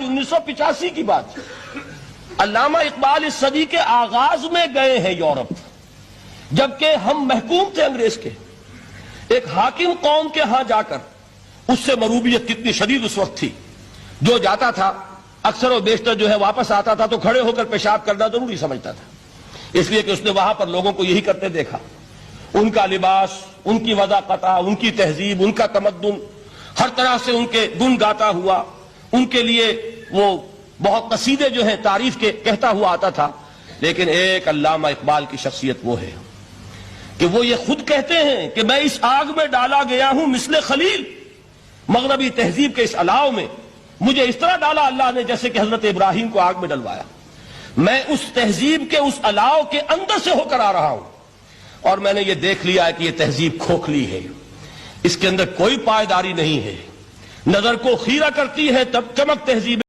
1985 کی بات ہے۔ علامہ اقبال اس صدی کے آغاز میں گئے ہیں یورپ، جبکہ ہم محکوم تھے انگریز کے۔ ایک حاکم قوم کے ہاں جا کر، اس سے مروبیت کتنی شدید اس وقت تھی، جو جاتا تھا اکثر و بیشتر جو ہے واپس آتا تھا تو کھڑے ہو کر پیشاب کرنا ضروری سمجھتا تھا، اس لیے کہ اس نے وہاں پر لوگوں کو یہی کرتے دیکھا۔ ان کا لباس، ان کی وضاقتہ، ان کی تہذیب، ان کا تمدن، ہر طرح سے ان کے گن گاتا ہوا، ان کے لیے وہ بہت قصیدے جو ہیں تعریف کے کہتا ہوا آتا تھا۔ لیکن ایک علامہ اقبال کی شخصیت وہ ہے کہ وہ یہ خود کہتے ہیں کہ میں اس آگ میں ڈالا گیا ہوں مثل خلیل، مغربی تہذیب کے اس الاؤ میں مجھے اس طرح ڈالا اللہ نے جیسے کہ حضرت ابراہیم کو آگ میں ڈلوایا۔ میں اس تہذیب کے اس الاؤ کے اندر سے ہو کر آ رہا ہوں، اور میں نے یہ دیکھ لیا ہے کہ یہ تہذیب کھوکھلی ہے، اس کے اندر کوئی پائیداری نہیں ہے، نظر کو خیرہ کرتی ہے تب چمک تہذیب